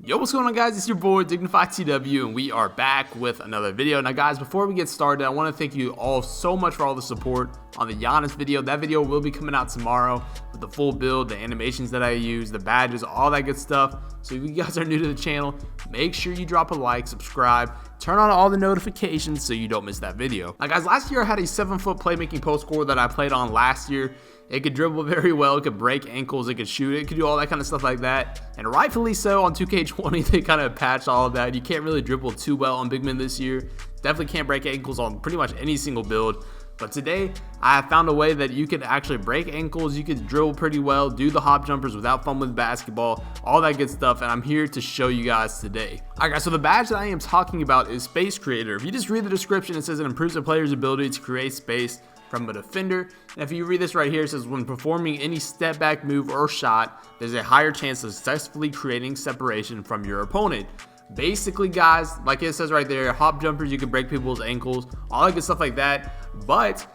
Yo, what's going on, guys? It's your boy Dignified TW, and we are back with another video. Now, guys, before we get started, I want to thank you all so much for all the support on the Giannis video. That video will be coming out tomorrow with the full build, the animations that I use, the badges, all that good stuff. So if you guys are new to the channel, make sure you drop a like, subscribe, turn on all the notifications so you don't miss that video. Now, guys, last year I had a 7-foot playmaking post scorer that I played on last year. It could dribble very well, it could break ankles, it could shoot, it could do all that kind of stuff like that. And rightfully so, on 2K20, they kind of patched all of that. You can't really dribble too well on big men this year. Definitely can't break ankles on pretty much any single build. But today, I found a way that you could actually break ankles, you could dribble pretty well, do the hop jumpers without fumbling the basketball, all that good stuff, and I'm here to show you guys today. Alright guys, so the badge that I am talking about is Space Creator. If you just read the description, it says it improves a player's ability to create space from a defender. And if you read this right here, it says when performing any step back move or shot, there's a higher chance of successfully creating separation from your opponent. Basically, guys, like it says right there, hop jumpers, you can break people's ankles, all that good stuff like that. But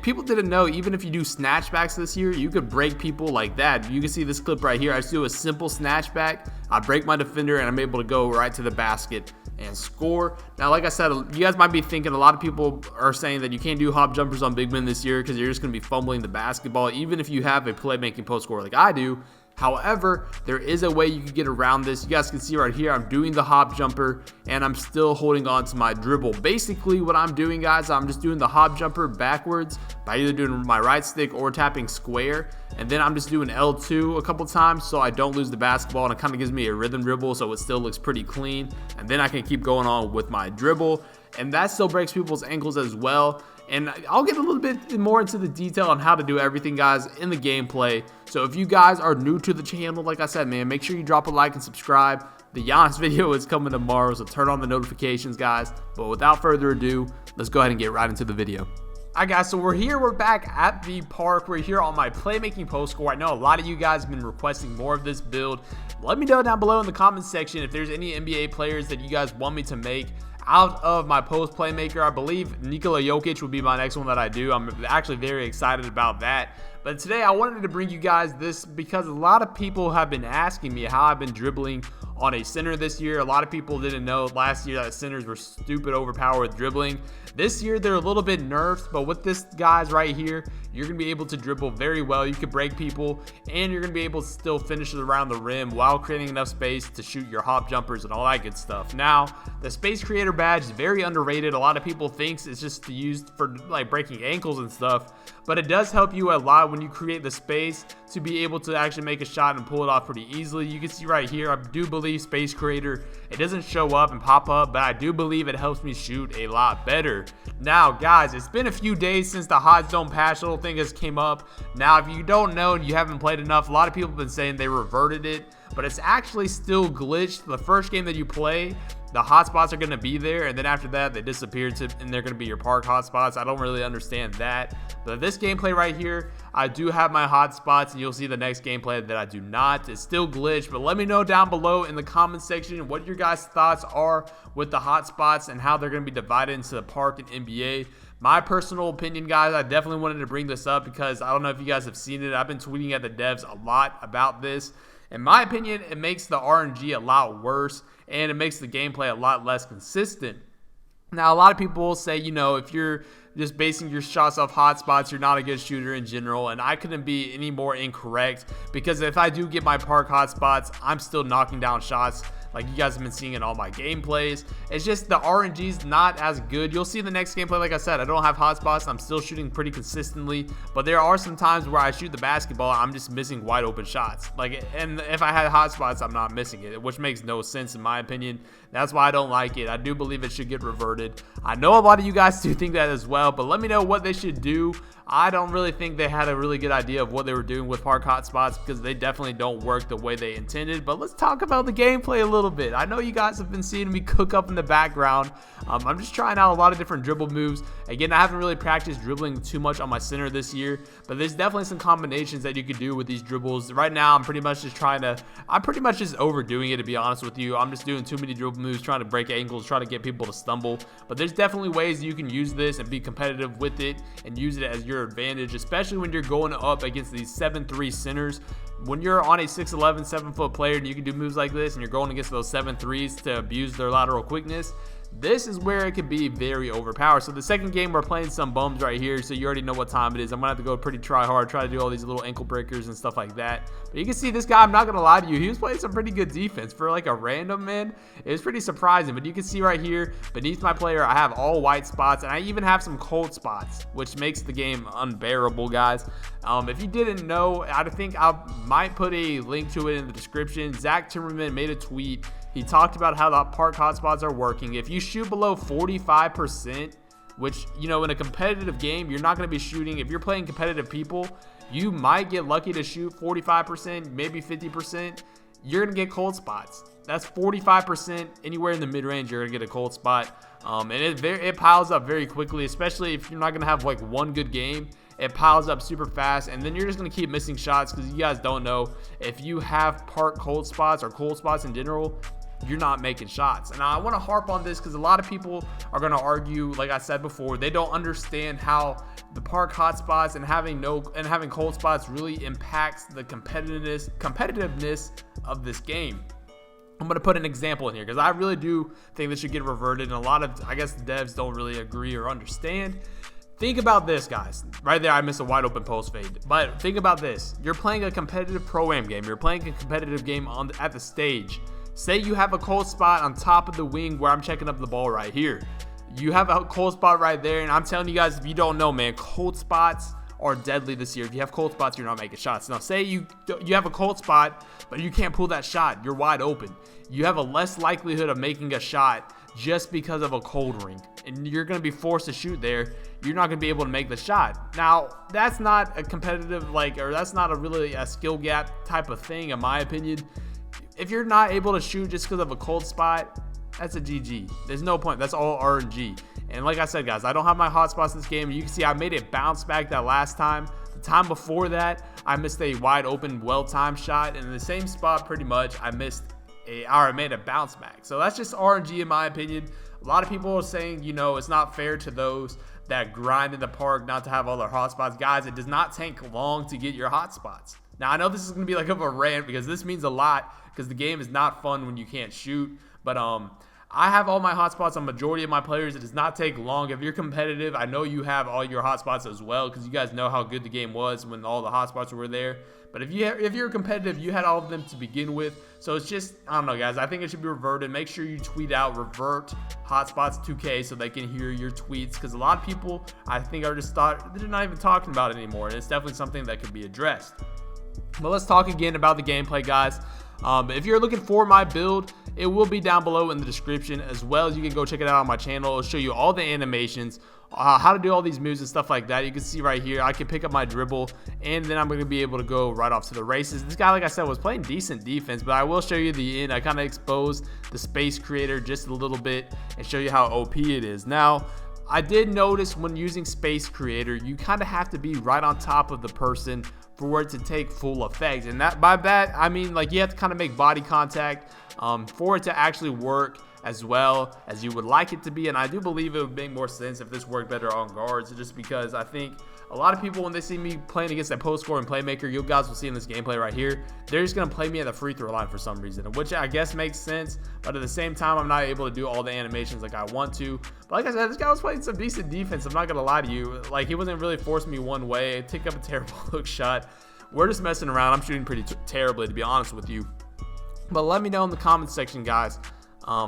people didn't know, even if you do snatchbacks this year, you could break people like that. You can see this clip right here. I just do a simple snatchback, I break my defender, and I'm able to go right to the basket and score. Now, like I said, you guys might be thinking, a lot of people are saying that you can't do hop jumpers on big men this year because you're just going to be fumbling the basketball, even if you have a playmaking post scorer like I do. However, there is a way you can get around this. You guys can see right here, I'm doing the hop jumper and I'm still holding on to my dribble. Basically, what I'm doing, guys, I'm just doing the hop jumper backwards by either doing my right stick or tapping square. And then I'm just doing L2 a couple times so I don't lose the basketball, and it kind of gives me a rhythm dribble so it still looks pretty clean. And then I can keep going on with my dribble, and that still breaks people's ankles as well. And I'll get a little bit more into the detail on how to do everything, guys, in the gameplay. So if you guys are new to the channel, like I said, man, make sure you drop a like and subscribe. The Giannis video is coming tomorrow, so turn on the notifications, guys. But without further ado, let's go ahead and get right into the video. Alright guys, so we're back at the park. We're here on my playmaking post score. I know a lot of you guys have been requesting more of this build. Let me know down below in the comments section if there's any NBA players that you guys want me to make out of my post playmaker. I believe Nikola Jokic would be my next one that I do. I'm actually very excited about that. But today I wanted to bring you guys this because a lot of people have been asking me how I've been dribbling on a center this year. A lot of people didn't know last year that centers were stupid overpowered with dribbling. This year they're a little bit nerfed, but with this guys right here, you're going to be able to dribble very well. You can break people, and you're going to be able to still finish it around the rim while creating enough space to shoot your hop jumpers and all that good stuff. Now, the Space Creator badge is very underrated. A lot of people think it's just used for like breaking ankles and stuff, but it does help you a lot when you create the space to be able to actually make a shot and pull it off pretty easily. You can see right here, I do believe Space Creator, it doesn't show up and pop up, but I do believe it helps me shoot a lot better. Now, guys, it's been a few days since the hot zone patch little thing has came up. Now, if you don't know and you haven't played enough, a lot of people have been saying they reverted it, but it's actually still glitched. The first game that you play, the hotspots are going to be there, and then after that they disappear and they're going to be your park hotspots. I don't really understand that, but this gameplay right here, I do have my hotspots, and you'll see the next gameplay that I do not. It's still glitched, but let me know down below in the comment section what your guys' thoughts are with the hotspots and how they're going to be divided into the park and NBA. My personal opinion, guys, I definitely wanted to bring this up because I don't know if you guys have seen it. I've been tweeting at the devs a lot about this. In my opinion, it makes the RNG a lot worse, and it makes the gameplay a lot less consistent. Now, a lot of people will say, you know, if you're just basing your shots off hotspots, you're not a good shooter in general, and I couldn't be any more incorrect because if I do get my park hotspots, I'm still knocking down shots like you guys have been seeing in all my gameplays. It's just the RNG's not as good. You'll see the next gameplay, like I said, I don't have hotspots. I'm still shooting pretty consistently, but there are some times where I shoot the basketball, I'm just missing wide open shots. And if I had hotspots, I'm not missing it, which makes no sense in my opinion. That's why I don't like it. I do believe it should get reverted. I know a lot of you guys do think that as well, but let me know what they should do. I don't really think they had a really good idea of what they were doing with park hotspots because they definitely don't work the way they intended. But let's talk about the gameplay a little bit. I know you guys have been seeing me cook up in the background. I'm just trying out a lot of different dribble moves. Again, I haven't really practiced dribbling too much on my center this year, but there's definitely some combinations that you could do with these dribbles. Right now, I'm pretty much just overdoing it, to be honest with you. I'm just doing too many dribble moves, trying to break ankles, trying to get people to stumble. But there's definitely ways you can use this and be competitive with it and use it as your advantage, especially when you're going up against these 7'3" centers. When you're on a 6'11", 7-foot player and you can do moves like this and you're going against those 7'3s to abuse their lateral quickness, this is where it could be very overpowered. So the second game, we're playing some bums right here, so you already know what time it is. I'm gonna have to go pretty try hard, try to do all these little ankle breakers and stuff like that. But you can see this guy, I'm not gonna lie to you, he was playing some pretty good defense for like a random man. It was pretty surprising. But you can see right here beneath my player, I have all white spots and I even have some cold spots, which makes the game unbearable, guys. If you didn't know, I think I might put a link to it in the description. Zach Timmerman made a tweet. He talked about how the park hotspots are working. If you shoot below 45%, which, you know, in a competitive game, you're not going to be shooting. If you're playing competitive people, you might get lucky to shoot 45%, maybe 50%. You're going to get cold spots. That's 45%. Anywhere in the mid-range, you're going to get a cold spot. And it piles up very quickly, especially if you're not going to have like one good game. It piles up super fast, and then you're just going to keep missing shots because you guys don't know, if you have park cold spots or cold spots in general, you're not making shots. And I want to harp on this because a lot of people are going to argue, like I said before, they don't understand how the park hotspots and having cold spots really impacts the competitiveness of this game. I'm going to put an example in here because I really do think this should get reverted, and a lot of, I guess, devs don't really agree or understand. Think about this, guys. Right there, I missed a wide open post fade. But think about this. You're playing a competitive pro-am game. You're playing a competitive game at the stage. Say you have a cold spot on top of the wing where I'm checking up the ball right here. You have a cold spot right there, and I'm telling you guys, if you don't know, man, cold spots are deadly this year. If you have cold spots, you're not making shots. Now, say you have a cold spot, but you can't pull that shot. You're wide open. You have a less likelihood of making a shot just because of a cold ring, and you're going to be forced to shoot there. You're not going to be able to make the shot. Now, that's not a competitive, or that's not a really a skill gap type of thing, in my opinion. If you're not able to shoot just because of a cold spot, that's a GG. There's no point. That's all RNG. And like I said, guys, I don't have my hotspots in this game. You can see I made it bounce back that last time. The time before that, I missed a wide open, well-timed shot. And in the same spot, pretty much, I made a bounce back. So that's just RNG in my opinion. A lot of people are saying, you know, it's not fair to those that grind in the park not to have all their hotspots. Guys, it does not take long to get your hotspots. Now, I know this is going to be like a rant because this means a lot because the game is not fun when you can't shoot. But I have all my hotspots on majority of my players. It does not take long. If you're competitive, I know you have all your hotspots as well because you guys know how good the game was when all the hotspots were there. But if you're competitive, you had all of them to begin with. So it's just, I don't know, guys. I think it should be reverted. Make sure you tweet out revert hotspots 2K so they can hear your tweets because a lot of people, I think, they're not even talking about it anymore. And it's definitely something that could be addressed. But let's talk again about the gameplay, guys. If you're looking for my build, it will be down below in the description, as well as you can go check it out on my channel. It'll show you all the animations, how to do all these moves and stuff like that. You can see right here, I can pick up my dribble, and then I'm going to be able to go right off to the races. This guy, like I said, was playing decent defense, but I will show you the end. I kind of exposed the space creator just a little bit and show you how OP it is. Now, I did notice when using space creator, you kind of have to be right on top of the person for it to take full effect. And by that, I mean, like, you have to kind of make body contact for it to actually work as well as you would like it to be. And I do believe it would make more sense if this worked better on guards, just because I think a lot of people, when they see me playing against that post score and playmaker, you guys will see in this gameplay right here, they're just going to play me at the free throw line for some reason, which I guess makes sense. But at the same time, I'm not able to do all the animations like I want to. But like I said, this guy was playing some decent defense. I'm not going to lie to you. Like, he wasn't really forcing me one way. Take up a terrible hook shot. We're just messing around. I'm shooting pretty terribly, to be honest with you. But let me know in the comments section, guys,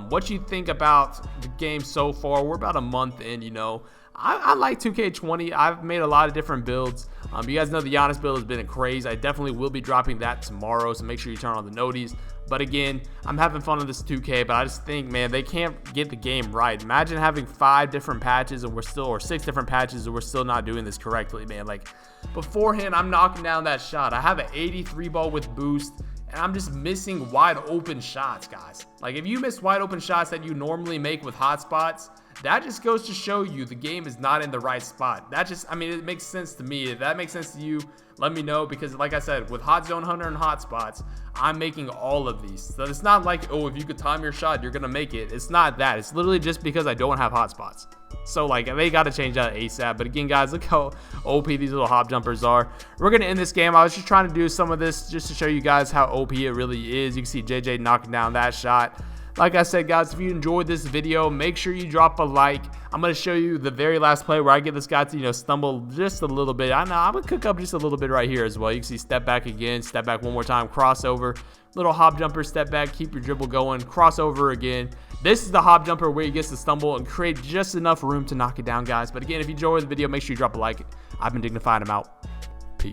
what you think about the game so far. We're about a month in, you know. I like 2K20. I've made a lot of different builds. You guys know the Giannis build has been a craze. I definitely will be dropping that tomorrow, so make sure you turn on the noties. But again, I'm having fun with this 2K, but I just think, man, they can't get the game right. Imagine having 5 different patches and or 6 different patches and we're still not doing this correctly, man. Like, beforehand, I'm knocking down that shot. I have an 83 ball with boost, and I'm just missing wide open shots, guys. Like, if you miss wide open shots that you normally make with hotspots, that just goes to show you the game is not in the right spot. That just, I mean, it makes sense to me. If that makes sense to you, let me know, because like I said, with Hot Zone Hunter and hot spots, I'm making all of these. So it's not like, oh, if you could time your shot, you're gonna make it. It's not that. It's literally just because I don't have hot spots. So like, they got to change that ASAP. But again, guys, look how OP these little hop jumpers are. We're gonna end this game. I was just trying to do some of this just to show you guys how OP it really is. You can see JJ knocking down that shot. Like I said, guys, if you enjoyed this video, make sure you drop a like. I'm going to show you the very last play where I get this guy to, you know, stumble just a little bit. I know I'm going to cook up just a little bit right here as well. You can see step back again, step back one more time, crossover, little hop jumper, step back, keep your dribble going, crossover again. This is the hop jumper where he gets to stumble and create just enough room to knock it down, guys. But again, if you enjoyed the video, make sure you drop a like. I've been Dignified. I'm out.